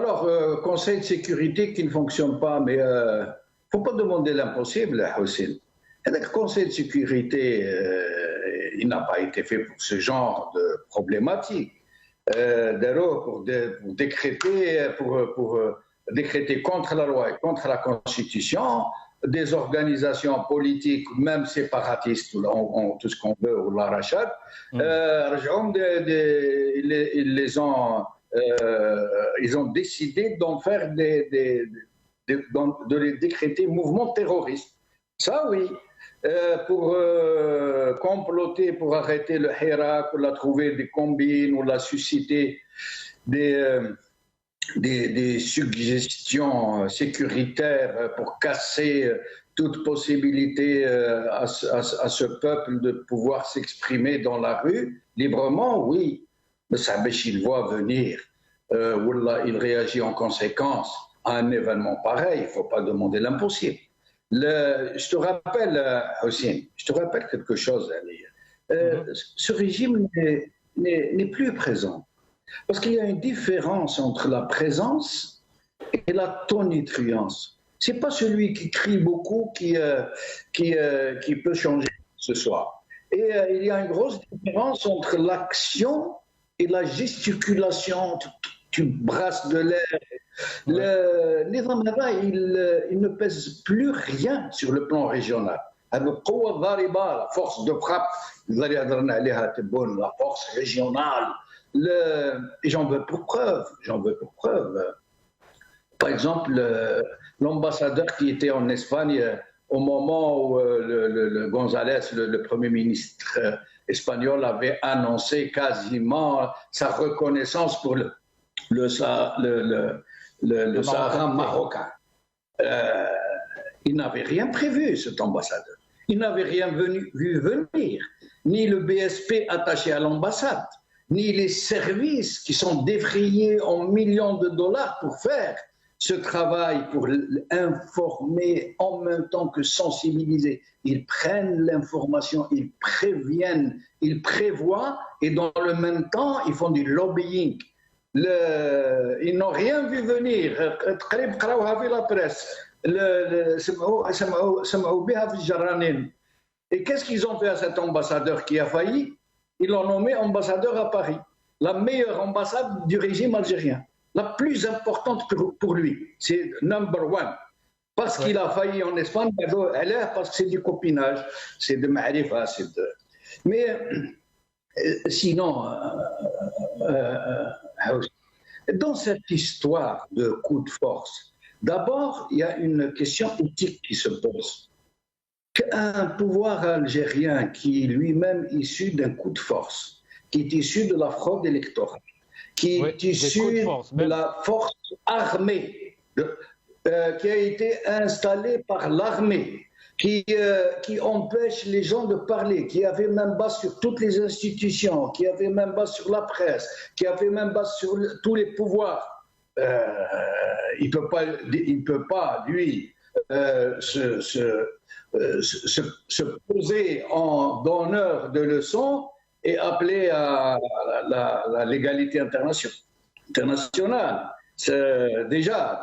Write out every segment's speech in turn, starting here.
Alors, Conseil de sécurité qui ne fonctionne pas, mais il ne faut pas demander l'impossible, Hossein. Le Conseil de sécurité, il n'a pas été fait pour ce genre de problématique. D'ailleurs, pour décréter contre la loi et contre la Constitution, des organisations politiques, même séparatistes, tout ce qu'on veut, ou la rachat, ils ont décidé d'en faire de les décréter mouvements terroristes. Ça, oui. Pour comploter, pour arrêter le Hirak, ou la trouver des combines, ou la susciter des suggestions sécuritaires pour casser toute possibilité à ce peuple de pouvoir s'exprimer dans la rue librement, oui. Mais ça, il voit venir, il réagit en conséquence à un événement pareil, il ne faut pas demander l'impossible. Je te rappelle, Hossein, je te rappelle quelque chose, Ali. Ce régime n'est plus présent. Parce qu'il y a une différence entre la présence et la tonitruance. Ce n'est pas celui qui crie beaucoup qui peut changer ce soir. Et il y a une grosse différence entre l'action et la gesticulation. Tu brasses de l'air. Les Ramadans, il ne pèse plus rien sur le plan régional. La force de frappe, la force régionale. Et j'en veux pour preuve. Par exemple, l'ambassadeur qui était en Espagne au moment où le González, le Premier ministre espagnol, avait annoncé quasiment sa reconnaissance pour le Sahara marocain. Il n'avait rien prévu, cet ambassadeur. Il n'avait rien vu venir. Ni le BSP attaché à l'ambassade, ni les services qui sont défrayés en millions de dollars pour faire ce travail, pour informer en même temps que sensibiliser. Ils prennent l'information, ils préviennent, ils prévoient, et dans le même temps, ils font du lobbying. Ils n'ont rien vu venir. La presse. Et qu'est-ce qu'ils ont fait à cet ambassadeur qui a failli? Ils l'ont nommé ambassadeur à Paris, la meilleure ambassade du régime algérien, la plus importante pour lui. C'est number one. Parce qu'il a failli en Espagne, parce que c'est du copinage, c'est de ma'rifa, Mais sinon, dans cette histoire de coup de force, d'abord, il y a une question éthique qui se pose. Qu'un pouvoir algérien qui est lui-même issu d'un coup de force, qui est issu de la fraude électorale, qui est issu de la force armée, qui a été installée par l'armée, qui empêche les gens de parler, qui avait même base sur toutes les institutions, qui avait même base sur la presse, qui avait même base sur tous les pouvoirs. Il ne peut pas, lui, se poser en donneur de leçons et appeler à la légalité internationale. Déjà,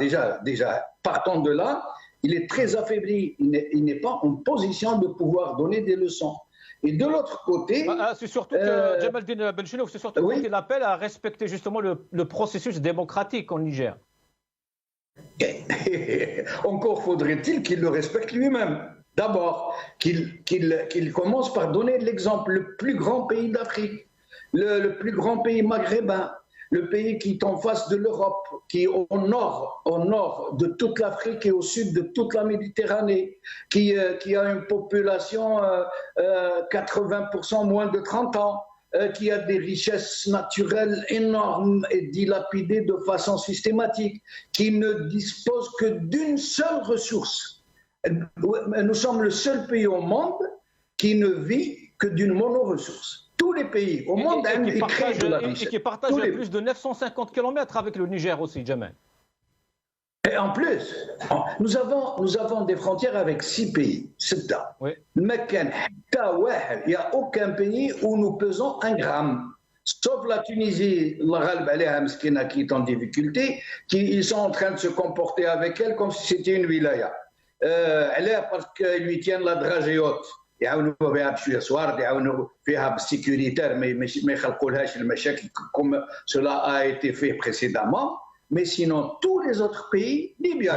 partant de là, il est très affaibli. Il n'est pas en position de pouvoir donner des leçons. Et de l'autre côté... c'est surtout que Jamaldine Benchenouf, c'est surtout qu'il appelle à respecter justement le processus démocratique en Niger. Encore faudrait-il qu'il le respecte lui-même. D'abord, qu'il commence par donner l'exemple. Le plus grand pays d'Afrique, le plus grand pays maghrébin, le pays qui est en face de l'Europe, qui est au nord de toute l'Afrique et au sud de toute la Méditerranée, qui a une population 80% moins de 30 ans, qui a des richesses naturelles énormes et dilapidées de façon systématique, qui ne dispose que d'une seule ressource. Nous sommes le seul pays au monde qui ne vit que d'une monoressource. Tous les pays au monde créent de la richesse. Et qui partagent plus de 950 km avec le Niger aussi, Jamal. Et en plus, nous avons des frontières avec 6 pays. Il n'y a aucun pays où nous pesons 1 gramme. sauf la Tunisie, qui est en difficulté, ils sont en train de se comporter avec elle comme si c'était une wilaya. Elle est parce qu'ils lui tiennent la dragée haute. يعاونوا بها بشويه صوارد يعاونوا فيها بالسيكوريتير ما يخلقولهاش المشاكل comme cela a été fait précédemment. Mais sinon, tous les autres pays, Libye,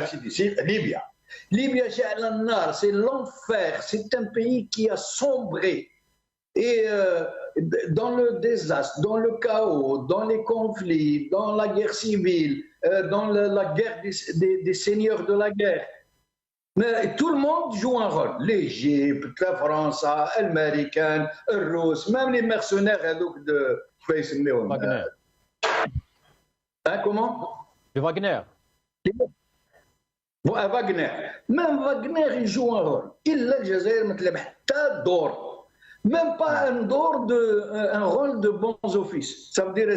c'est l'enfer, c'est un pays qui a sombré. Et dans le désastre, dans le chaos, dans les conflits, dans la guerre civile, dans la guerre des seigneurs de la guerre. Mais tout le monde joue un rôle. L'Égypte, la France, l'Américaine, le Russe, même les mercenaires de Wagner. Comment? De Wagner. Wagner. Même Wagner, il joue un rôle. Il a le d'or. Même pas un rôle de bons offices. Ça veut dire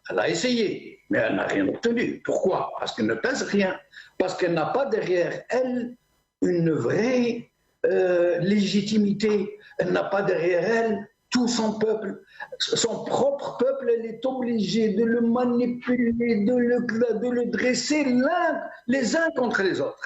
elle a essayé, mais elle n'a rien obtenu. Pourquoi? Parce qu'elle ne pèse rien. Parce qu'elle n'a pas derrière elle une vraie légitimité. Elle n'a pas derrière elle tout son peuple. Son propre peuple, elle est obligée de le manipuler, de le dresser les uns contre les autres.